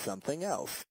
something else.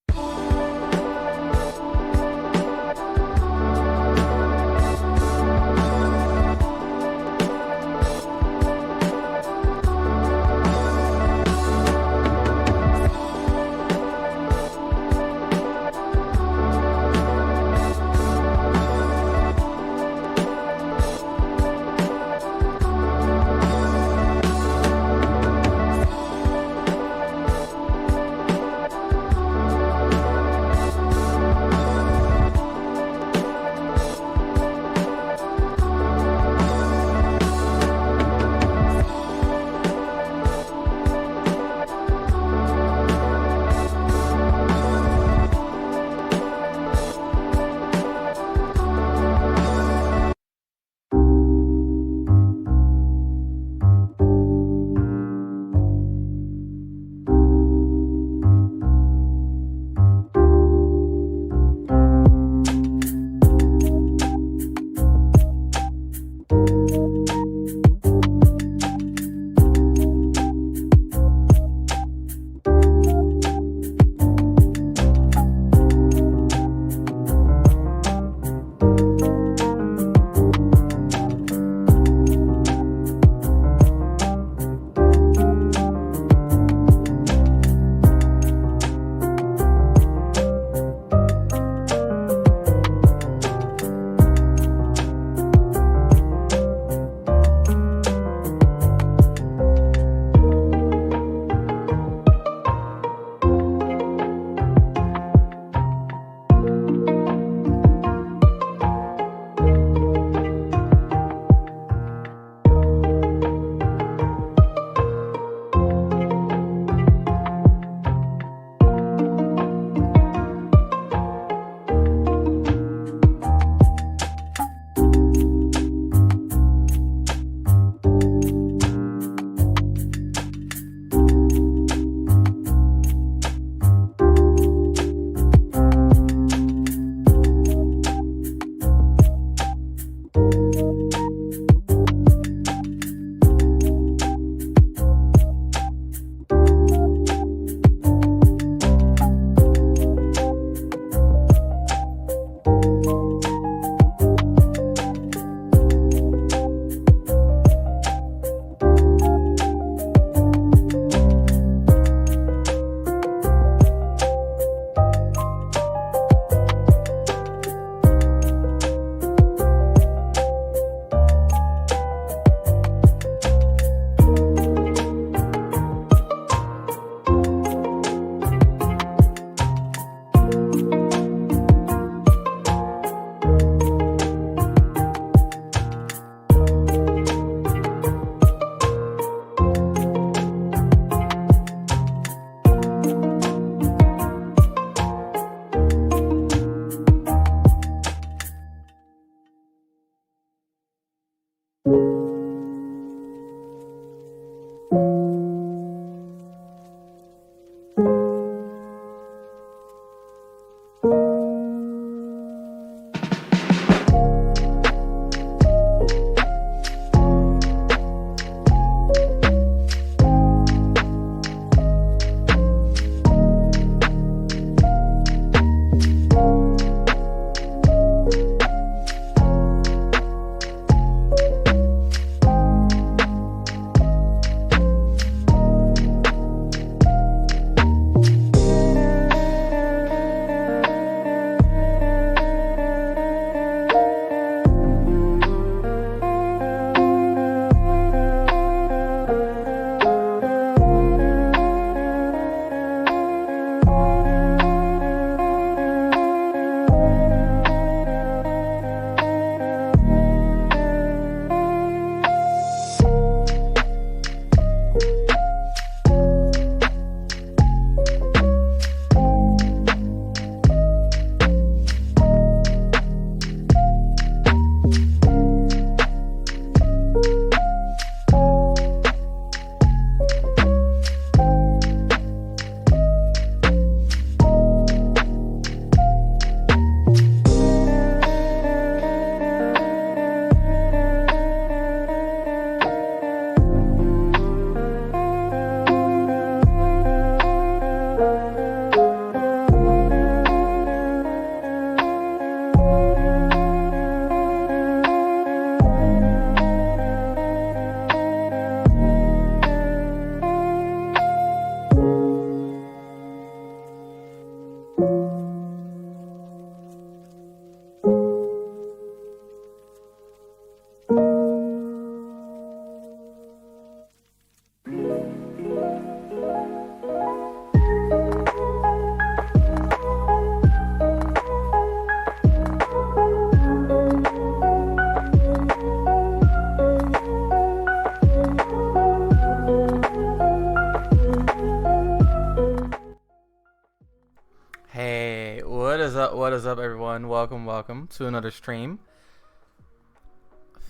What is up, everyone? Welcome to another stream.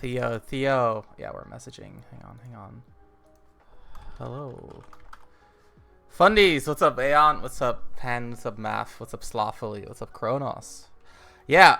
Theo. Yeah, we're messaging. Hang on. Hello. Fundies, what's up, Aeon? What's up, Pen? What's up, Math? What's up, Slothfully? What's up, Kronos? Yeah,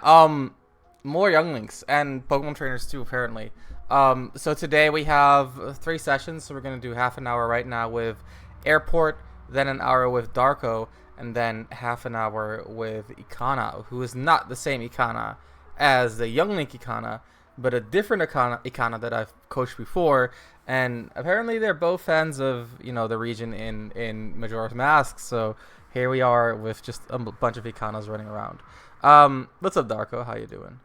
more younglings and Pokemon trainers too, apparently. So today we have 3 sessions, so we're gonna do half an hour right now with Airport, then an hour with Darko, and then half an hour with Ikana, who is not the same Ikana as the Young Link Ikana, but a different Ikana that I've coached before. And apparently they're both fans of, the region in Majora's Mask. So here we are with just a bunch of Ikanas running around. What's up, Darko? How you doing?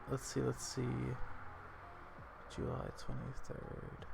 Let's see. July 23rd.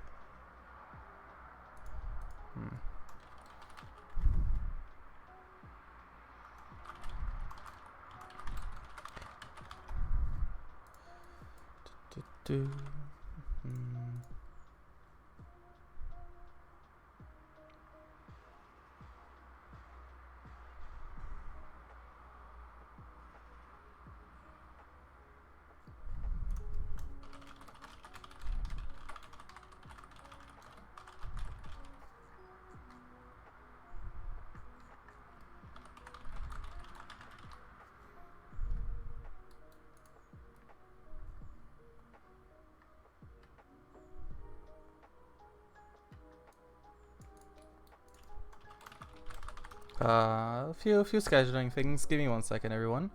A few scheduling things. Give me 1 second, everyone.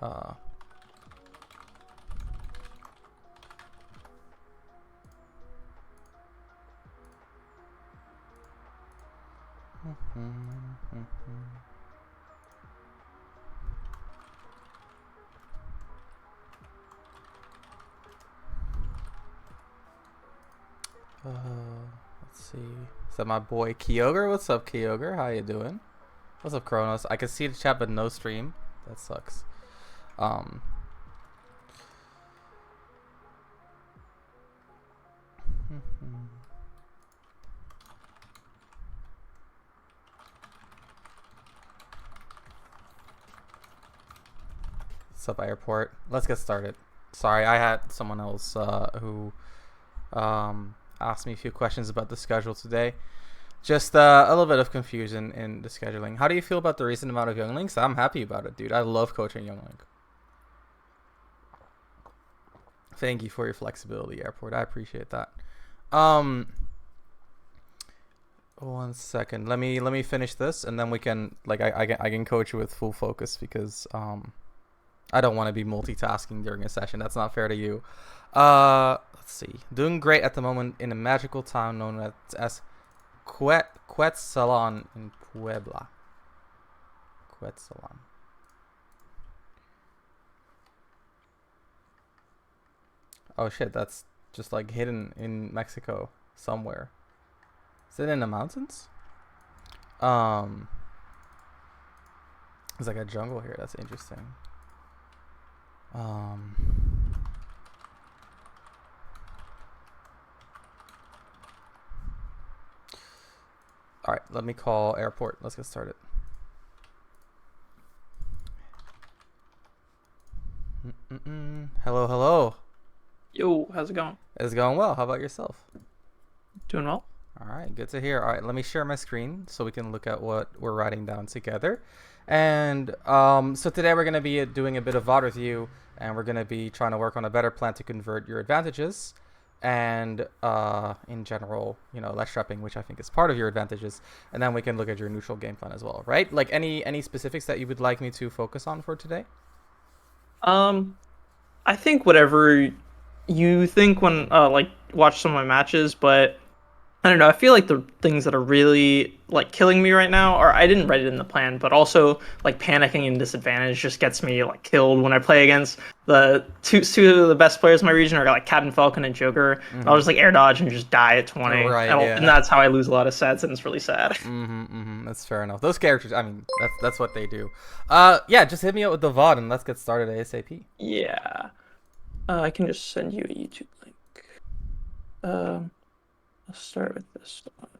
Let's see. Is that my boy Kyogre? What's up, Kyogre? How you doing? What's up, Kronos? I can see the chat, but no stream. That sucks. What's up, Airport? Let's get started. Sorry, I had someone else who asked me a few questions about the schedule today. Just a little bit of confusion in the scheduling. How do you feel about the recent amount of younglings? I'm happy about it, dude. I love coaching youngling. Thank you for your flexibility, Airport. I appreciate that. 1 second. Let me finish this, and then we can I can coach you with full focus because I don't want to be multitasking during a session. That's not fair to you. Let's see. Doing great at the moment in a magical town known as Quetzalon in Puebla. Quetzalon. Oh shit, that's just hidden in Mexico somewhere. Is it in the mountains? It's like a jungle here. That's interesting. All right, let me call Airport. Let's get started. Hello. Yo, how's it going? It's going well. How about yourself? Doing well. All right, good to hear. All right, let me share my screen so we can look at what we're writing down together. And so today we're going to be doing a bit of VOD review, and we're going to be trying to work on a better plan to convert your advantages and in general, less trapping, which I think is part of your advantages. And then we can look at your neutral game plan as well, right? Like any specifics that you would like me to focus on for today? I think whatever you think when watch some of my matches, but I don't know. I feel like the things that are really killing me right now are I didn't write it in the plan, but also panicking and disadvantage just gets me killed when I play against the two of the best players in my region are Captain Falcon and Joker. I'll just air dodge and just die at 20, Right, and that's how I lose a lot of sets, and it's really sad. That's fair enough. Those characters, I mean, that's what they do. Yeah, just hit me up with the VOD and let's get started ASAP. Yeah, I can just send you a YouTube link. Let's start with this one.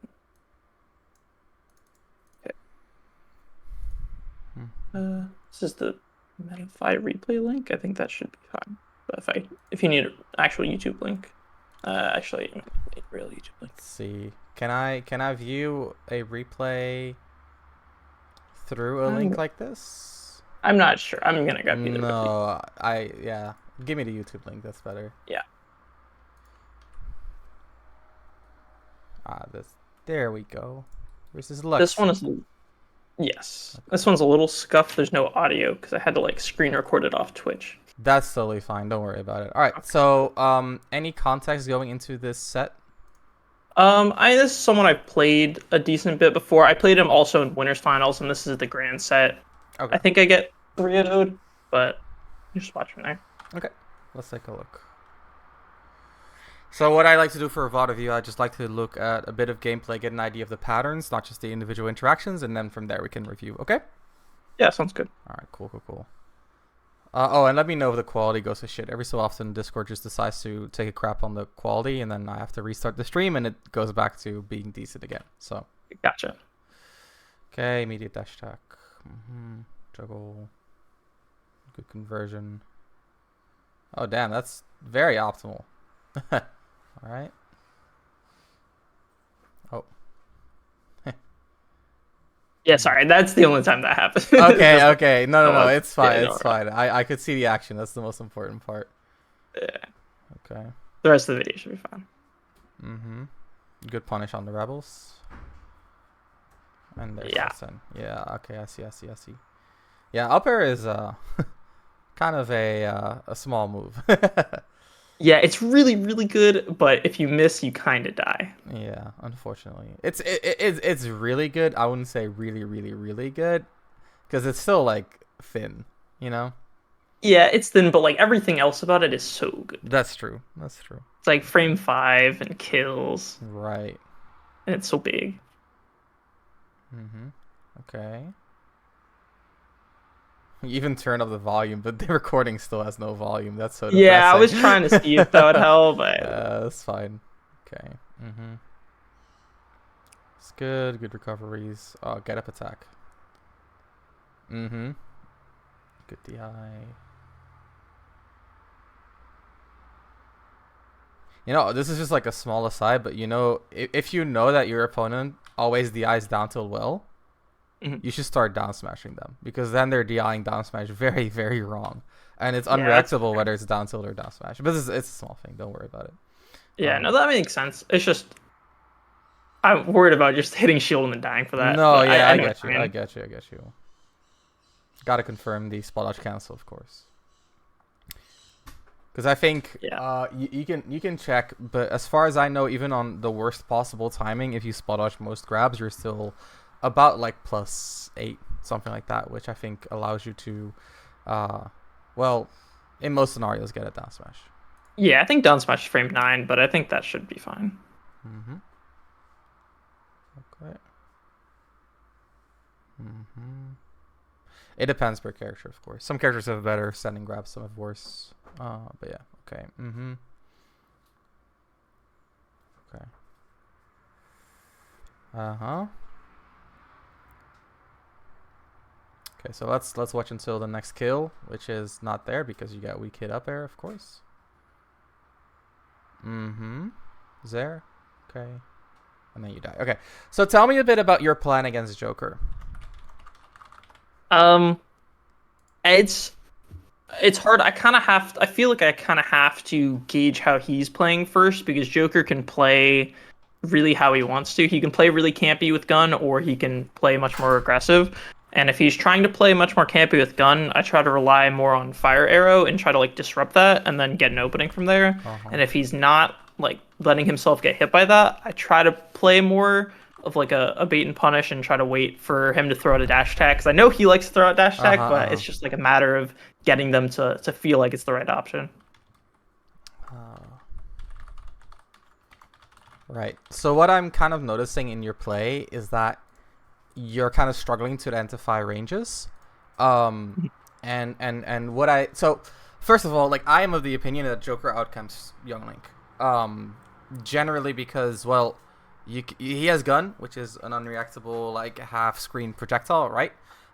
Okay. This is the Metafy replay link. I think that should be fine. But if you need an actual YouTube link, actually, a real YouTube link. Let's see. Can I view a replay through a link like this? I'm not sure. I'm gonna grab either. No, yeah. Give me the YouTube link. That's better. Yeah. There we go. Versus Lux. This one is, yes. Okay. This one's a little scuffed. There's no audio because I had to like screen record it off Twitch. That's totally fine. Don't worry about it. All right. Okay. So, any context going into this set? This is someone I've played a decent bit before. I played him also in Winners Finals, and this is the grand set. Okay. I think I get 3-0'd, but just watch from there. Okay. Let's take a look. So what I like to do for a VOD review, I just like to look at a bit of gameplay, get an idea of the patterns, not just the individual interactions, and then from there we can review. Okay? Yeah, sounds good. All right, cool. Oh, and let me know if the quality goes to shit. Every so often, Discord just decides to take a crap on the quality, and then I have to restart the stream, and it goes back to being decent again. So. Gotcha. Okay, immediate dash attack. Juggle. Good conversion. Oh, damn, that's very optimal. All right. Oh. Yeah, sorry. That's the only time that happens. Okay. No. It's fine. It's fine. I could see the action. That's the most important part. Yeah. Okay. The rest of the video should be fine. Good punish on the rebels. And there's Yeah. Okay. I see. Yeah. Up air is kind of a small move. Yeah, it's really, really good, but if you miss, you kind of die. Yeah, unfortunately. It's really good. I wouldn't say really, really, really good, because it's still, like, thin, you know? Yeah, it's thin, but, like, everything else about it is so good. That's true. It's like frame 5 and kills. Right. And it's so big. Okay. You even turn up the volume, but the recording still has no volume. That's so depressing. Yeah, I was trying to see if that would help, but that's fine. Okay. It's good. Good recoveries. Oh, get up attack. Good DI. You know, this is just like a small aside, but you know, if you know that your opponent always DIs down tilt well, you should start down smashing them, because then they're DIing down smash very, very wrong, and it's unreactable whether it's down tilt or down smash. But it's a small thing. Don't worry about it. Yeah, no, that makes sense. It's just I'm worried about just hitting shield and then dying for that. No, yeah, I get you. Gotta confirm the spot dodge cancel, of course. Because I think you can check, but as far as I know, even on the worst possible timing, if you spot dodge most grabs, you're still about like +8, something like that, which I think allows you to, well, in most scenarios, get a down smash. Yeah, I think down smash is frame 9, but I think that should be fine. Okay. It depends per character, of course. Some characters have better standing grabs, some have worse. But yeah, okay. Okay. Okay, so let's watch until the next kill, which is not there because you got weak hit up air, of course. There. Okay. And then you die. Okay. So tell me a bit about your plan against Joker. It's hard. I feel like I kind of have to gauge how he's playing first, because Joker can play really how he wants to. He can play really campy with gun, or he can play much more aggressive. And if he's trying to play much more campy with gun, I try to rely more on fire arrow and try to like disrupt that and then get an opening from there. And if he's not like letting himself get hit by that, I try to play more of like a bait and punish and try to wait for him to throw out a dash attack, because I know he likes to throw out dash attack, but it's just like a matter of getting them to feel like it's the right option. Right. So what I'm kind of noticing in your play is that you're kind of struggling to identify ranges. And what so first of all, like, I am of the opinion that Joker outcamps Young Link. Generally because, well, he has gun, which is an unreactable like half screen projectile, right?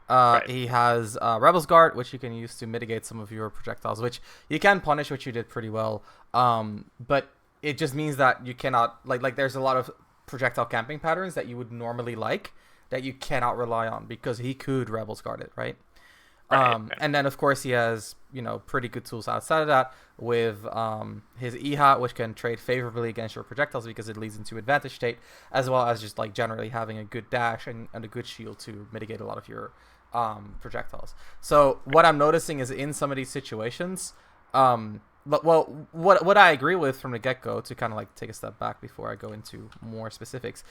Right. He has Rebel's Guard, which you can use to mitigate some of your projectiles, which you can punish, which you did pretty well. But it just means that you cannot like there's a lot of projectile camping patterns that you would normally like that you cannot rely on because he could Rebel's Guard it, right? Right. And then of course he has pretty good tools outside of that with his EHA, which can trade favorably against your projectiles because it leads into advantage state, as well as just like generally having a good dash and a good shield to mitigate a lot of your projectiles. So what I'm noticing is in some of these situations, what I agree with from the get-go, to kind of like take a step back before I go into more specifics,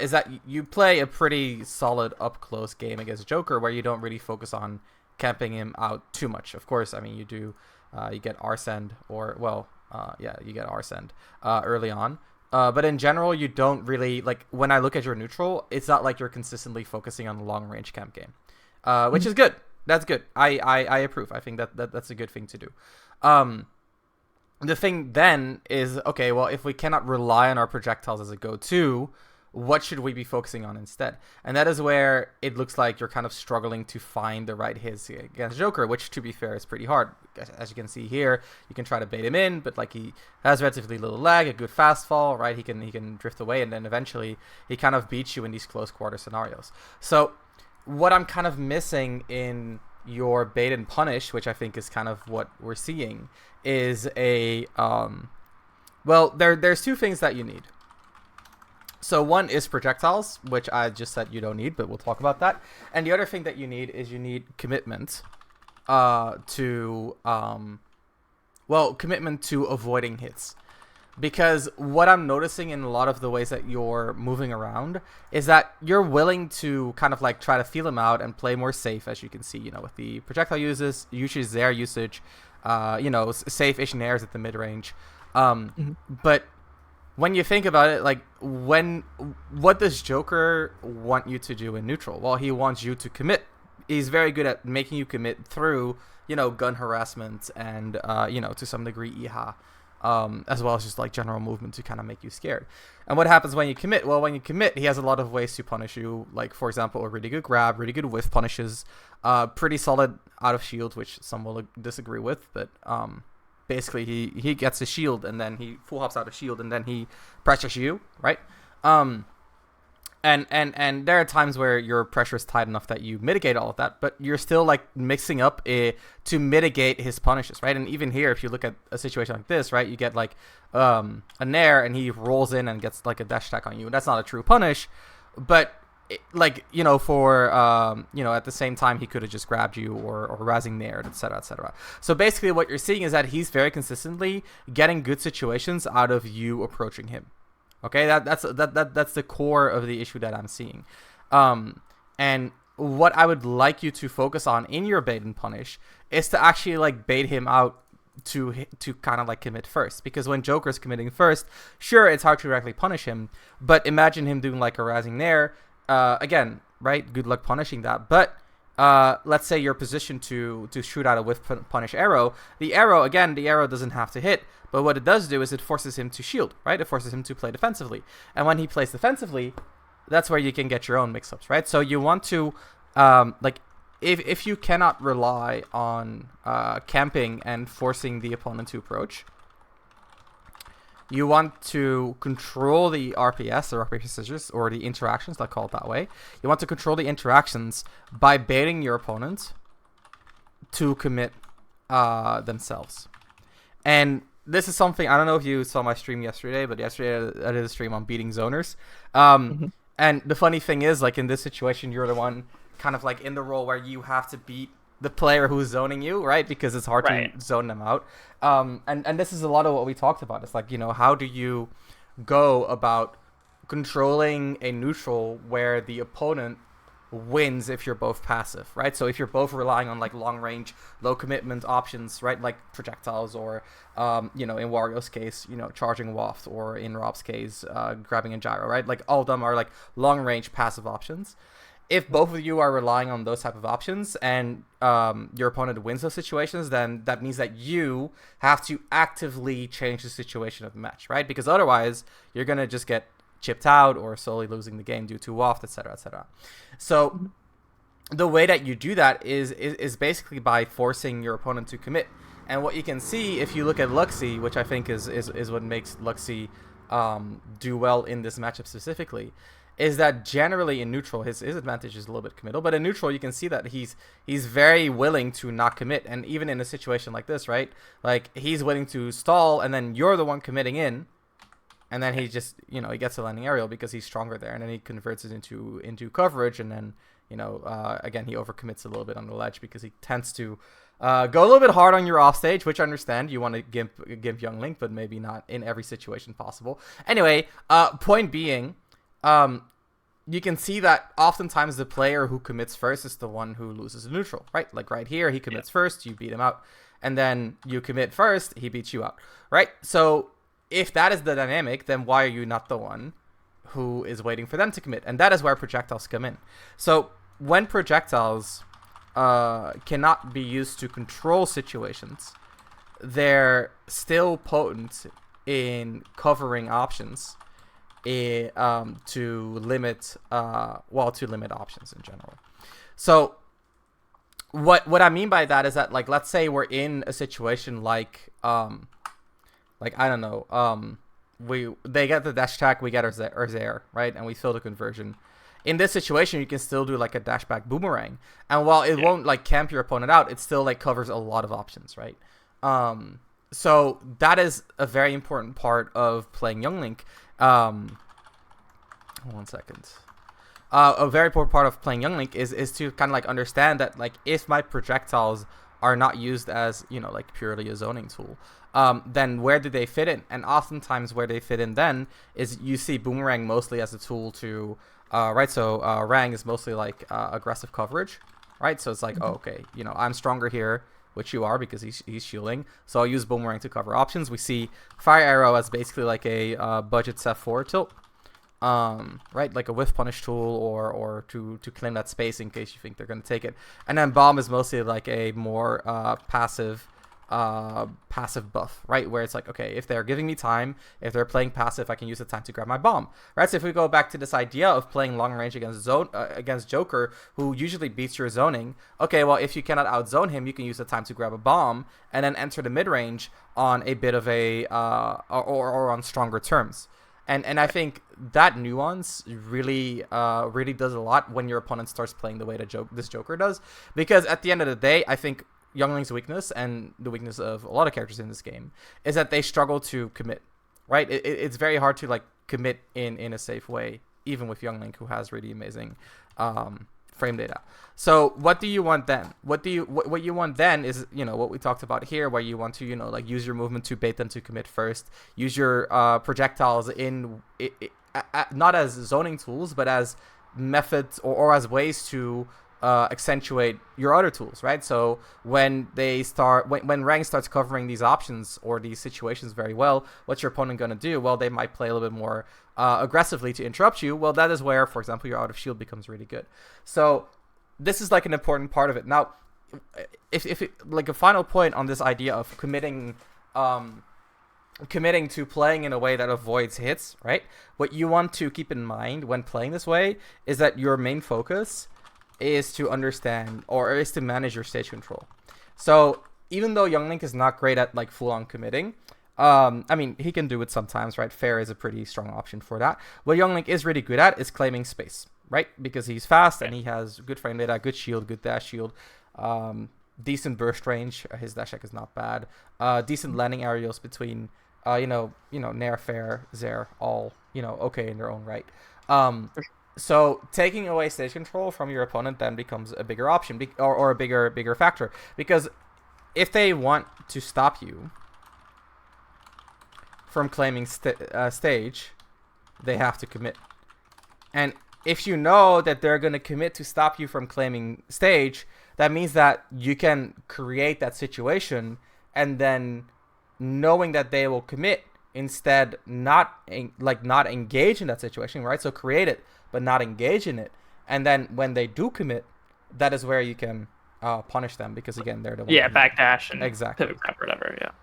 is that you play a pretty solid up-close game against Joker where you don't really focus on camping him out too much. Of course, I mean, you do, you get Arsend, you get Arsend early on. But in general, you don't really, like, when I look at your neutral, it's not like you're consistently focusing on the long-range camp game, which is good. That's good. I approve. I think that's a good thing to do. The thing then is, okay, well, if we cannot rely on our projectiles as a go-to, what should we be focusing on instead? And that is where it looks like you're kind of struggling to find the right hits against Joker, which, to be fair, is pretty hard. As you can see here, you can try to bait him in, but like he has relatively little lag, a good fast fall, right? He can drift away, and then eventually he kind of beats you in these close quarter scenarios. So what I'm kind of missing in your bait and punish, which I think is kind of what we're seeing, is a there's two things that you need. So one is projectiles, which I just said you don't need, but we'll talk about that. And the other thing that you need is you need commitment to avoiding hits. Because what I'm noticing in a lot of the ways that you're moving around is that you're willing to kind of like try to feel them out and play more safe, as you can see, with the projectile uses, their usage, safe-ish nairs at the mid-range. But when you think about it, like, what does Joker want you to do in neutral? Well, he wants you to commit. He's very good at making you commit through, gun harassment and, to some degree EHA. As well as just like general movement to kind of make you scared. And what happens when you commit? Well, when you commit, he has a lot of ways to punish you. Like, for example, a really good grab, really good whiff punishes, pretty solid out of shield, which some will disagree with, but basically he gets a shield and then he full hops out of shield and then he pressures you, right? And there are times where your pressure is tight enough that you mitigate all of that, but you're still like mixing up to mitigate his punishes, right? And even here, if you look at a situation like this, right, you get like a nair and he rolls in and gets like a dash attack on you. That's not a true punish, but at the same time, he could have just grabbed you or razzing naired, etc., etc. So basically what you're seeing is that he's very consistently getting good situations out of you approaching him. Okay, that's the core of the issue that I'm seeing. And what I would like you to focus on in your bait and punish is to actually like bait him out to kind of like commit first. Because when Joker's committing first, sure, it's hard to directly punish him, but imagine him doing like a razzing nair. Again, right? Good luck punishing that. But let's say you're positioned to shoot out a whiff punish arrow. The arrow doesn't have to hit. But what it does do is it forces him to shield, right? It forces him to play defensively. And when he plays defensively, that's where you can get your own mix-ups, right? So you want to, if you cannot rely on camping and forcing the opponent to approach, you want to control the RPS, or rock, paper, scissors, or the interactions, let's call it that way. You want to control the interactions by baiting your opponent to commit themselves. And this is something, I don't know if you saw my stream yesterday, but yesterday I did a stream on beating zoners. And the funny thing is, like, in this situation, you're the one kind of like in the role where you have to beat the player who's zoning you, right? Because it's hard to zone them out. And this is a lot of what we talked about. It's like, how do you go about controlling a neutral where the opponent wins if you're both passive, right? So if you're both relying on like long range, low commitment options, right? Like projectiles or, in Wario's case, charging waft, or in Rob's case, grabbing a gyro, right? Like all of them are like long range passive options. If both of you are relying on those type of options and your opponent wins those situations, then that means that you have to actively change the situation of the match, right? Because otherwise you're going to just get chipped out or slowly losing the game due to waft, etc., etc. So the way that you do that is basically by forcing your opponent to commit. And what you can see if you look at Luxie, which I think is what makes Luxie do well in this matchup specifically, is that generally in neutral his advantage is a little bit committal, but in neutral you can see that he's very willing to not commit. And even in a situation like this, right, like he's willing to stall, and then you're the one committing in, and then he just, he gets a landing aerial because he's stronger there, and then he converts it into coverage, and then again, he overcommits a little bit on the ledge because he tends to go a little bit hard on your offstage, which I understand. You want to gimp Young Link, but maybe not in every situation possible. Anyway, point being, you can see that oftentimes the player who commits first is the one who loses the neutral, right? Like right here, he commits first, you beat him out. And then you commit first, he beats you out, right? So if that is the dynamic, then why are you not the one who is waiting for them to commit? And that is where projectiles come in. So when projectiles cannot be used to control situations, they're still potent in covering options, to limit options in general. So what I mean by that is that, like, let's say we're in a situation like I don't know, they get the dash attack, we get our Zair, right, and we fill the conversion. In this situation, you can still do like a dash back boomerang, and while it won't like camp your opponent out, it still like covers a lot of options, right? So that is a very important part of playing Young Link. 1 second. A very important part of playing Young Link is to kind of like understand that, like, if my projectiles are not used as, like purely a zoning tool, then where do they fit in? And oftentimes where they fit in then is you see boomerang mostly as a tool to right. So Rang is mostly like aggressive coverage, right? So it's like, oh, okay, I'm stronger here, which you are because he's shielding. So I'll use boomerang to cover options. We see fire arrow as basically like a budget set 4 tilt, right? Like a whiff punish tool or to claim that space in case you think they're going to take it. And then bomb is mostly like a more passive buff, right? Where it's like, okay, if they're giving me time, if they're playing passive, I can use the time to grab my bomb, right? So if we go back to this idea of playing long range against Joker, who usually beats your zoning, okay, well, if you cannot outzone him, you can use the time to grab a bomb and then enter the mid range on a bit of a or on stronger terms. And I think that nuance really does a lot when your opponent starts playing the way that this Joker does, because at the end of the day, I think Young Link's weakness, and the weakness of a lot of characters in this game, is that they struggle to commit, right? It's very hard to like commit in a safe way, even with Young Link, who has really amazing frame data. So what do you want then? What you want then is, what we talked about here, where you want to, like use your movement to bait them to commit first, use your projectiles not as zoning tools, but as methods or as ways to accentuate your other tools, right? So when Rang starts covering these options or these situations very well, what's your opponent going to do? Well, they might play a little bit more aggressively to interrupt you. Well, that is where, for example, your out of shield becomes really good. So this is like an important part of it. Now, if like a final point on this idea of committing to playing in a way that avoids hits, right? What you want to keep in mind when playing this way is that your main focus is to understand, or is to manage your stage control. So even though Young Link is not great at like full-on committing, I mean, he can do it sometimes, right? Fair is a pretty strong option for that. What Young Link is really good at is claiming space, right? Because he's fast and he has good frame data, good shield, good dash shield, decent burst range. His dash attack is not bad. Decent landing aerials between, Nair, Fair, Zair, all, okay in their own right. So taking away stage control from your opponent then becomes a bigger option, or a bigger factor, because if they want to stop you from claiming stage, they have to commit. And if you know that they're going to commit to stop you from claiming stage, that means that you can create that situation, and then knowing that they will commit, instead not engage in that situation, right? So create it but not engage in it, and then when they do commit, that is where you can punish them, because again, they're the one backdash and exactly pivot grab or whatever.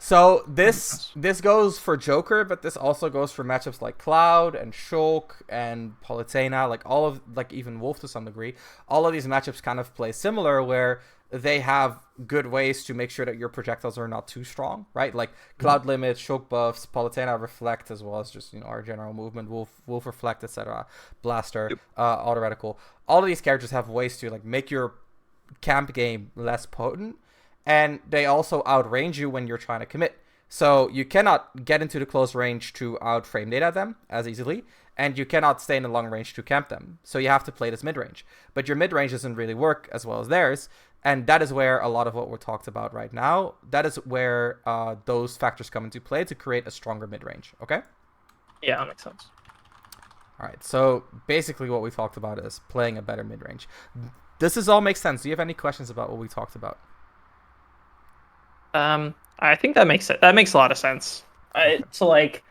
So That makes this sense. this goes for Joker, but this also goes for matchups like Cloud and Shulk and Palutena, like all of like even Wolf to some degree. All of these matchups kind of play similar, where they have good ways to make sure that your projectiles are not too strong, right? Like Mhm. Cloud limit, Shulk buffs, Palutena reflect, as well as just our general movement, Wolf reflect, etc. Blaster, Yep. auto reticle. All of these characters have ways to like make your camp game less potent, and they also outrange you when you're trying to commit. So you cannot get into the close range to outframe data them as easily, and you cannot stay in the long range to camp them. So you have to play this mid range. But your mid range doesn't really work as well as theirs, and that is where a lot of what we're talked about right now. That is where those factors come into play to create a stronger mid range. Okay. Yeah, that makes sense. All right. So basically, what we talked about is playing a better mid range. Does this all make sense? Do you have any questions about what we talked about? I think that makes it. That makes a lot of sense. Okay. So like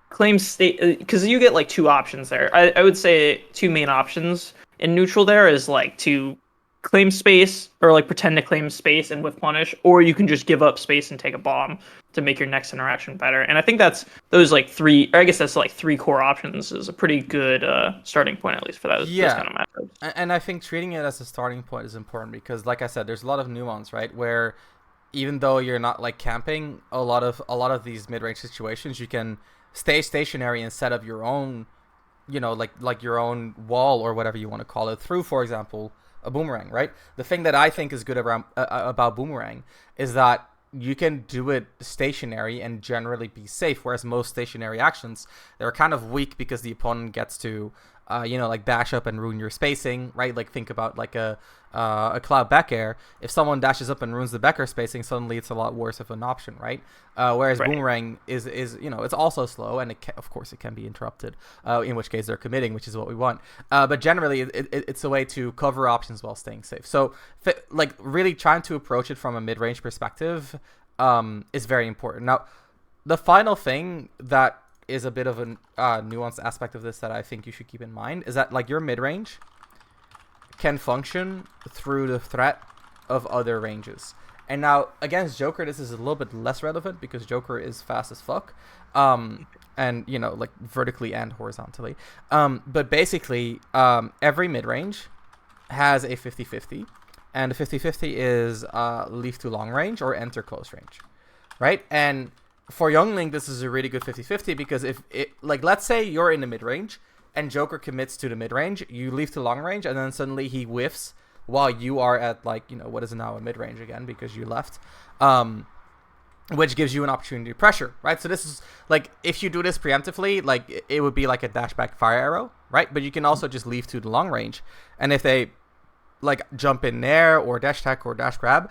claim state because you get like two options there. I would say two main options in neutral there is like to claim space or like pretend to claim space and with punish, or you can just give up space and take a bomb to make your next interaction better. And I think that's those like three. Or I guess that's like three core options is a pretty good starting point at least for those Yeah, kind of matchups. and I think treating it as a starting point is important because, like I said, there's a lot of nuance, right? Where even though you're not like camping, a lot of these mid range situations, you can stay stationary and set up your own, like your own wall or whatever you want to call it through, for example, a boomerang, right? The thing that I think is good about boomerang is that you can do it stationary and generally be safe, whereas most stationary actions, they're kind of weak because the opponent gets to like dash up and ruin your spacing, right? Like think about like a cloud back air. If someone dashes up and ruins the back air spacing, suddenly it's a lot worse of an option, right? Whereas Right. boomerang is it's also slow, and of course it can be interrupted. In which case they're committing, which is what we want. But generally, it's a way to cover options while staying safe. So like really trying to approach it from a mid range perspective is very important. Now, the final thing that is a bit of a nuanced aspect of this that I think you should keep in mind is that like your mid range can function through the threat of other ranges. And now against Joker, this is a little bit less relevant because Joker is fast as fuck, and like vertically and horizontally. But basically, every mid range has a 50-50, and the 50-50 is leave to long range or enter close range, right? And for Youngling, this is a really good 50-50 because if it, like, let's say you're in the mid range and Joker commits to the mid range, you leave to long range, and then suddenly he whiffs while you are at like what is now a mid range again because you left, which gives you an opportunity to pressure, right? So this is like if you do this preemptively, like it would be like a dash back fire arrow, right? But you can also just leave to the long range, and if they like jump in there or dash attack or dash grab,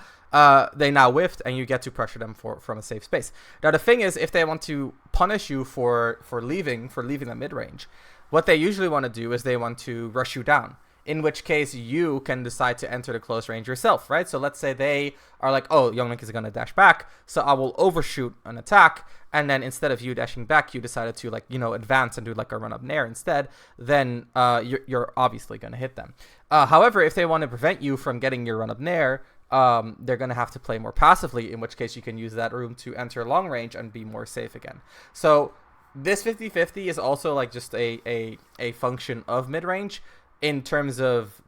they now whiffed and you get to pressure them from a safe space. Now the thing is, if they want to punish you for leaving the mid range, what they usually want to do is they want to rush you down. In which case you can decide to enter the close range yourself, right? So let's say they are like, oh, Younglink is going to dash back, so I will overshoot an attack, and then instead of you dashing back, you decided to like advance and do like a run up nair instead. Then you're obviously going to hit them. However, if they want to prevent you from getting your run up nair, they're going to have to play more passively, in which case you can use that room to enter long range and be more safe again. So this 50-50 is also like just a function of mid range in terms of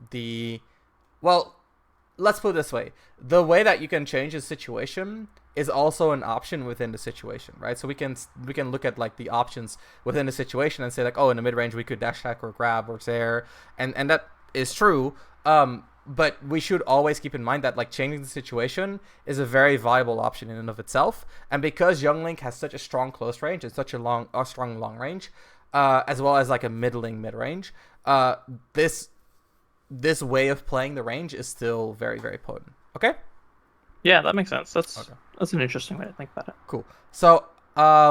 well, let's put it this way. The way that you can change the situation is also an option within the situation, right? So we can look at like the options within the situation and say like, oh, in the mid range we could dash attack or grab or zair, and that is true. But we should always keep in mind that like changing the situation is a very viable option in and of itself. And because Young Link has such a strong close range and such a strong long range, as well as like a middling mid range, this way of playing the range is still very, very potent. Okay. Yeah, that makes sense. That's Okay. that's an interesting way to think about it. Cool. So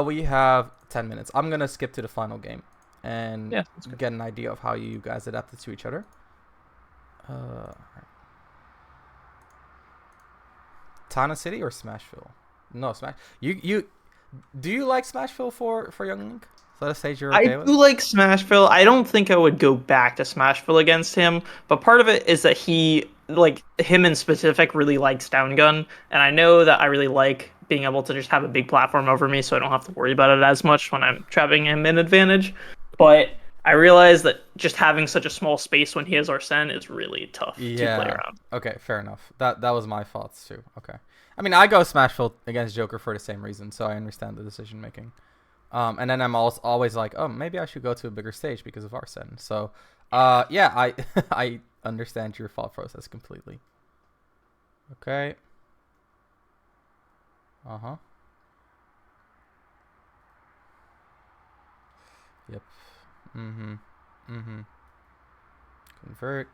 we have 10 minutes. I'm gonna skip to the final game and Yeah, that's good. get an idea of how you guys adapted to each other. Alright. Tana City or Smashville? No, Smash. You do you like Smashville for Young Link? that a stage you're I okay do with? like Smashville. I don't think I would go back to Smashville against him, but part of it is that him in specific, really likes Down Gun, and I know that I really like being able to just have a big platform over me, so I don't have to worry about it as much when I'm trapping him in advantage. But I realize that just having such a small space when he has Arsene is really tough to play Yeah. around. Okay, fair enough. That was my thoughts too. Okay. I mean, I go Smashville against Joker for the same reason, so I understand the decision making. And then I'm also always like, oh, maybe I should go to a bigger stage because of Arsene. So, yeah, I I understand your thought process completely. Okay. Uh huh. Yep. Mm-hmm. Mm-hmm. Convert.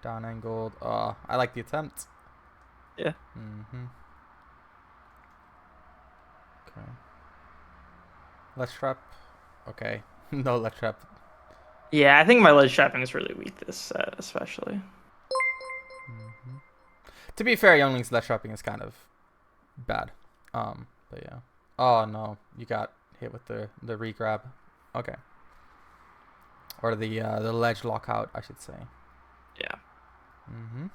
Down angled. I like the attempt. Yeah. Mm-hmm. Okay. Let's trap. Okay. No let's trap. Yeah, I think my ledge trapping is really weak this set, especially. Mm-hmm. To be fair, Youngling's let's trapping is kind of bad. But yeah. Oh no, you got hit with the regrab. Okay. Or the ledge lockout, I should say. Yeah. Mm-hmm.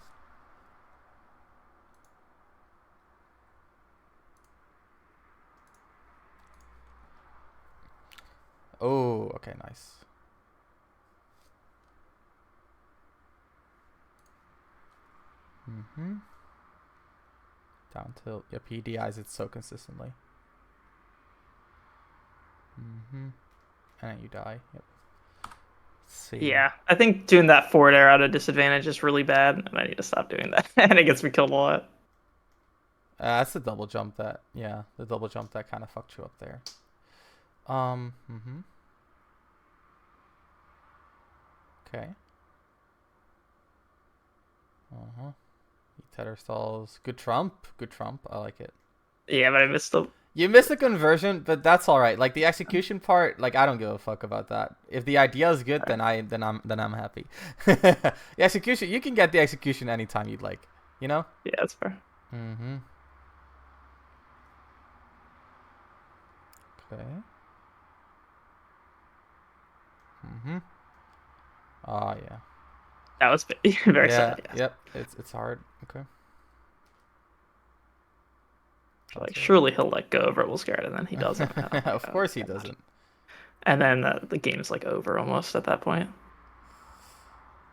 Oh, okay, nice. Mm-hmm. Down tilt. Yep, he DIs it so consistently. Mm-hmm. And then you die. Yep. Let's see. Yeah, I think doing that forward air at a disadvantage is really bad, and I need to stop doing that. And it gets me killed a lot. That's the double jump that, yeah, the double jump that kind of fucked you up there. Mm-hmm. Okay. Uh-huh. He tether stalls. Good trump. Good trump. I like it. Yeah, but I missed the. You missed the conversion, but that's all right. Like the execution part, like I don't give a fuck about that. If the idea is good, then I'm happy. The execution, you can get the execution anytime you'd like. You know? Yeah, that's fair. Mm-hmm. Okay. Mm-hmm. Oh yeah. That was very Yeah. sad. Yeah, Yep. It's hard. Okay. like That's it. surely he'll let go of Rebel Scared, and then he doesn't. And I'm like, Of oh course he my God. doesn't. And then the game's like over almost at that point.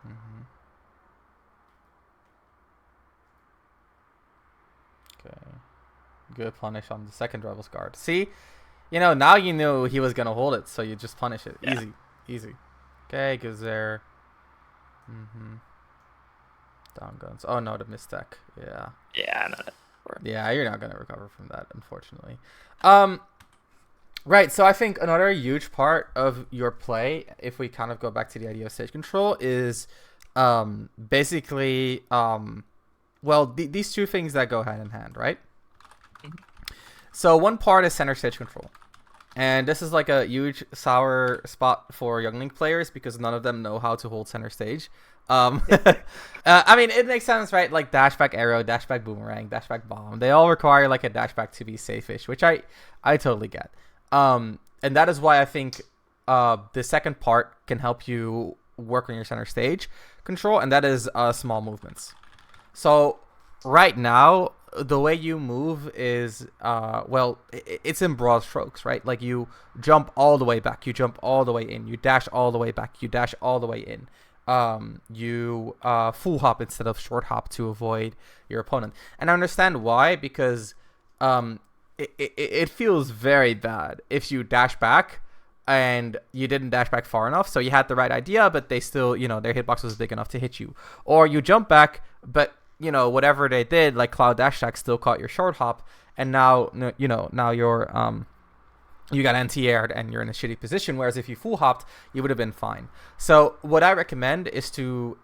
Mm-hmm. Okay. Good punish on the second Rebel's guard. See? You know, now you knew he was going to hold it, so you just punish it. Yeah. Easy. Easy. Okay, goes there. Mm-hmm. Down guns. Oh, no, the mistake. Yeah. Yeah, I know. Yeah, you're not going to recover from that, unfortunately. Right, so I think another huge part of your play, if we kind of go back to the idea of stage control, is basically, well, these two things that go hand in hand, right? So one part is center stage control. And this is like a huge sour spot for youngling players because none of them know how to hold center stage. I mean, it makes sense, right? Like dash back arrow, dash back boomerang, dash back bomb. They all require like a dash back to be safe-ish, which I totally get. And that is why I think the second part can help you work on your center stage control, and that is small movements. So right now, the way you move is, well, it's in broad strokes, right? Like you jump all the way back, you jump all the way in, you dash all the way back, you dash all the way in. You full hop instead of short hop to avoid your opponent. And I understand why, because it feels very bad if you dash back and you didn't dash back far enough, so you had the right idea, but they still, you know, their hitbox was big enough to hit you. Or you jump back, but you know, whatever they did, like Cloud Dash Attack still caught your short hop, and now, you know, now you're, you got anti-aired and you're in a shitty position, whereas if you full hopped, you would have been fine. So what I recommend is to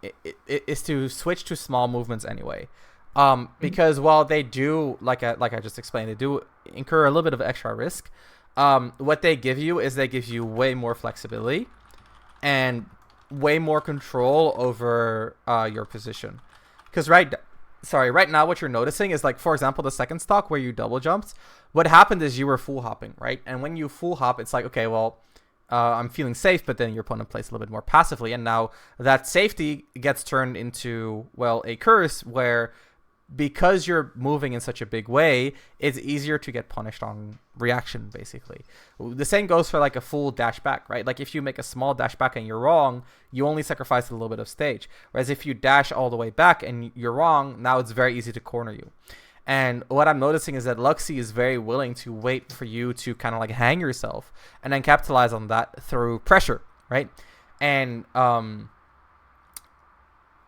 switch to small movements anyway. Because while they do, like I just explained, they do incur a little bit of extra risk, what they give you is they give you way more flexibility and way more control over your position. Because right now what you're noticing is, like, for example, the second stock where you double jumped, what happened is you were full hopping, right? And when you full hop, it's like, okay, well, I'm feeling safe, but then your opponent plays a little bit more passively, and now that safety gets turned into, well, a curse where, because you're moving in such a big way, it's easier to get punished on reaction, basically. The same goes for like a full dash back, right? Like if you make a small dash back and you're wrong, you only sacrifice a little bit of stage. Whereas if you dash all the way back and you're wrong, now it's very easy to corner you. And what I'm noticing is that Luxie is very willing to wait for you to kind of like hang yourself and then capitalize on that through pressure, right? And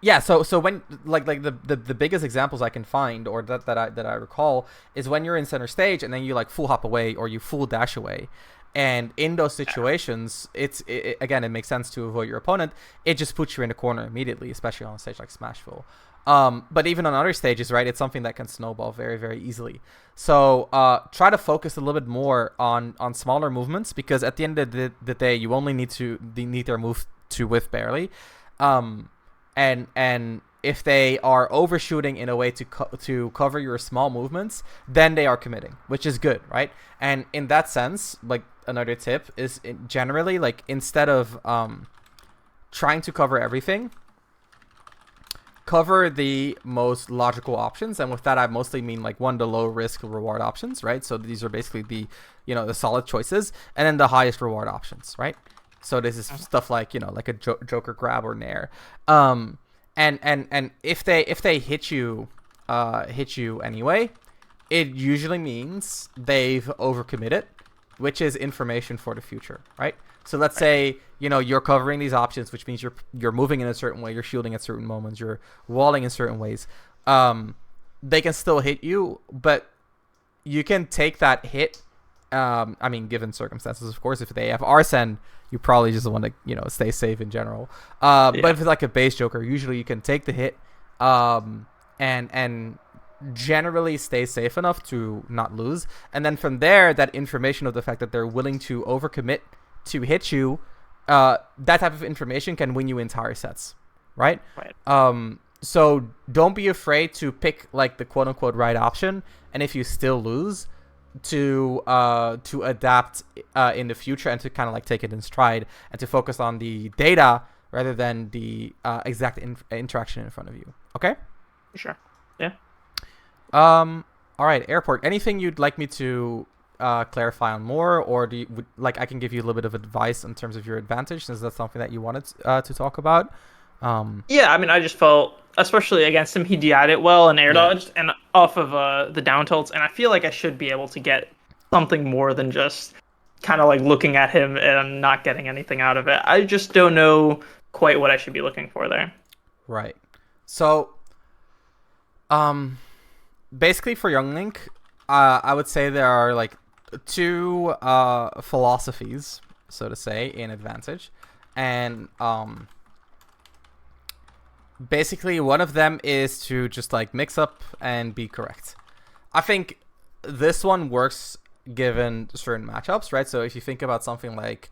yeah, so when like the biggest examples I can find, or that I recall, is when you're in center stage and then you like full hop away or you full dash away. And in those situations, again, it makes sense to avoid your opponent. It just puts you in the corner immediately, especially on a stage like Smashville. But even on other stages, right, it's something that can snowball very, very easily. So try to focus a little bit more on smaller movements, because at the end of the day, you only need their move to whiff barely. And if they are overshooting in a way to cover your small movements, then they are committing, which is good, right? And in that sense, like, another tip is generally, like, instead of trying to cover everything, cover the most logical options. And with that, I mostly mean like the low risk reward options, right? So these are basically the solid choices, and then the highest reward options, right? So this is stuff like, like a Joker grab or nair. And if they hit you anyway, it usually means they've overcommitted, which is information for the future, right? So let's say, you're covering these options, which means you're moving in a certain way, you're shielding at certain moments, you're walling in certain ways. They can still hit you, but you can take that hit. I mean, given circumstances, of course. If they have Arsene, you probably just want to, stay safe in general. But if it's like a base Joker, usually you can take the hit, and generally stay safe enough to not lose. And then from there, that information of the fact that they're willing to overcommit to hit you, that type of information can win you entire sets, right? So don't be afraid to pick like the quote unquote right option, and if you still lose, to adapt in the future, and to kind of like take it in stride, and to focus on the data rather than the exact interaction in front of you. Okay? Sure. Yeah. All right, Airport. Anything you'd like me to clarify on more, or I can give you a little bit of advice in terms of your advantage, since that's something that you wanted to talk about? Yeah, I mean, I just felt, especially against him, he DI'd it well and air dodged and off of the down tilts, and I feel like I should be able to get something more than just kind of like looking at him and not getting anything out of it. I just don't know quite what I should be looking for there. Right. So, basically for Young Link, I would say there are like two philosophies, so to say, in advantage, and basically one of them is to just like mix up and be correct. I think this one works given certain matchups, right? So if you think about something like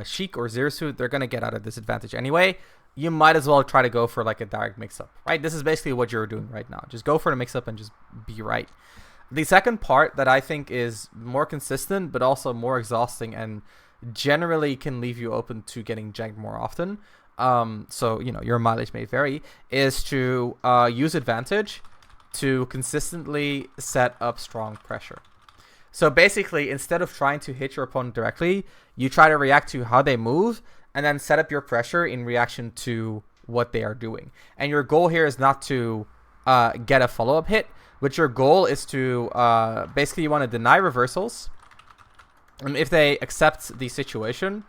Sheik or Zirsu, they're gonna get out of disadvantage anyway. You might as well try to go for like a direct mix-up, right? This is basically what you're doing right now. Just go for the mix-up and just be right. The second part that I think is more consistent, but also more exhausting, and generally can leave you open to getting janked more often, so your mileage may vary, is to use advantage to consistently set up strong pressure. So basically, instead of trying to hit your opponent directly, you try to react to how they move, and then set up your pressure in reaction to what they are doing. And your goal here is not to get a follow-up hit, but your goal is to basically, you want to deny reversals, and if they accept the situation,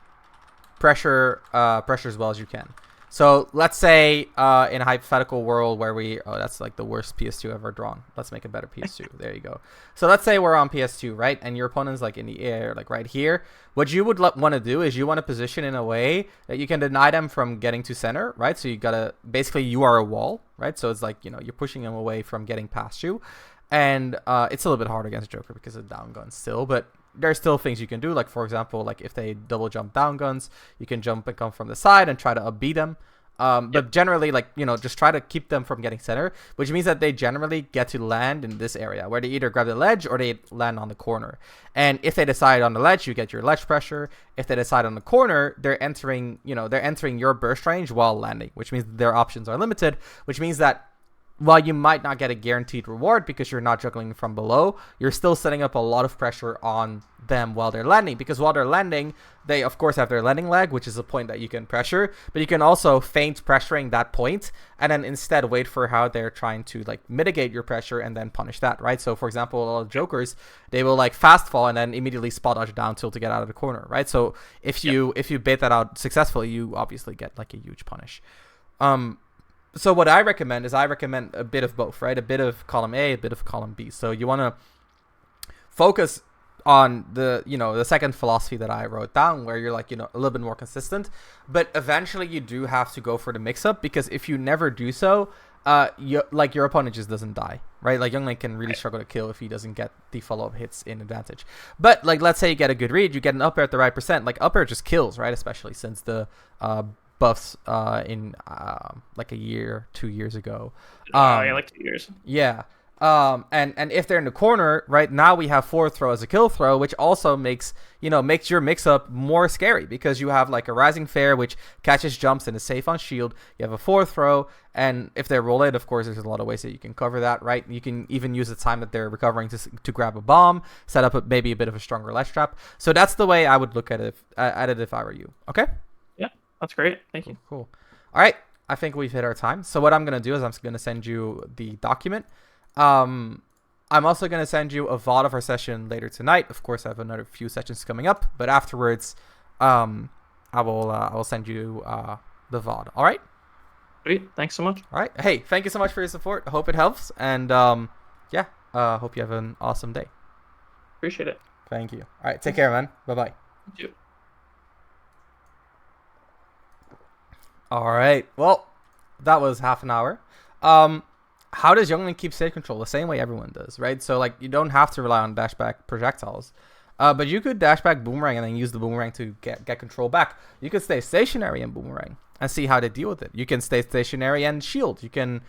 pressure as well as you can. So let's say in a hypothetical world where that's like the worst PS2 ever drawn. Let's make a better PS2. There you go. So let's say we're on PS2, right? And your opponent's like in the air, like right here. What you would want to do is you want to position in a way that you can deny them from getting to center, right? So you gotta, basically you are a wall, right? So it's like, you're pushing them away from getting past you. And it's a little bit hard against Joker because of down guns still, but there's still things you can do. Like, for example, like if they double jump down guns, you can jump and come from the side and try to upbeat them. But generally, like, just try to keep them from getting center, which means that they generally get to land in this area where they either grab the ledge or they land on the corner. And if they decide on the ledge, you get your ledge pressure. If they decide on the corner, they're entering your burst range while landing, which means their options are limited, which means that while you might not get a guaranteed reward because you're not juggling from below, you're still setting up a lot of pressure on them while they're landing. Because while they're landing, they of course have their landing leg, which is a point that you can pressure, but you can also feint pressuring that point and then instead wait for how they're trying to like mitigate your pressure and then punish that, right? So for example, a lot of jokers, they will like fast fall and then immediately spot dodge down tilt to get out of the corner, right? So if you bait that out successfully, you obviously get like a huge punish. So what I recommend is a bit of both, right? A bit of column A, a bit of column B. So you want to focus on the second philosophy that I wrote down, where you're like, a little bit more consistent, but eventually you do have to go for the mix up, because if you never do so, your opponent just doesn't die, right? Like Youngling can really struggle to kill if he doesn't get the follow-up hits in advantage. But like, let's say you get a good read, you get an up air at the right percent, like up air just kills, right? Especially since the buffs in like a year, 2 years ago. Yeah, like 2 years. Yeah. And if they're in the corner, right, now we have forward throw as a kill throw, which also makes your mix up more scary, because you have like a rising fair which catches jumps and is safe on shield. You have a forward throw, and if they roll it, of course, there's a lot of ways that you can cover that, right? You can even use the time that they're recovering to grab a bomb, set up maybe a bit of a stronger ledge trap. So that's the way I would look at it if I were you. Okay. That's great. Thank you. Cool. All right. I think we've hit our time. So what I'm going to do is I'm going to send you the document. I'm also going to send you a VOD of our session later tonight. Of course, I have another few sessions coming up, but afterwards, I will send you the VOD. All right. Great. Thanks so much. All right. Hey, thank you so much for your support. I hope it helps. And hope you have an awesome day. Appreciate it. Thank you. All right. Take care, man. Bye-bye. Thank you. All right. Well, that was half an hour. How does Youngling keep stage control? The same way everyone does, right? So like, you don't have to rely on dashback projectiles, but you could dashback boomerang and then use the boomerang to get control back. You could stay stationary and boomerang and see how they deal with it. You can stay stationary and shield. You can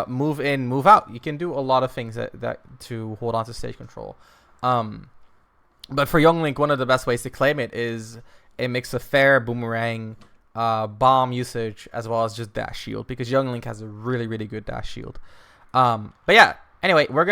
move in, move out. You can do a lot of things that to hold on to stage control. But for Youngling, one of the best ways to claim it is a mix of fair, boomerang, bomb usage, as well as just dash shield, because Youngling has a really, really good dash shield. But yeah, anyway, we're gonna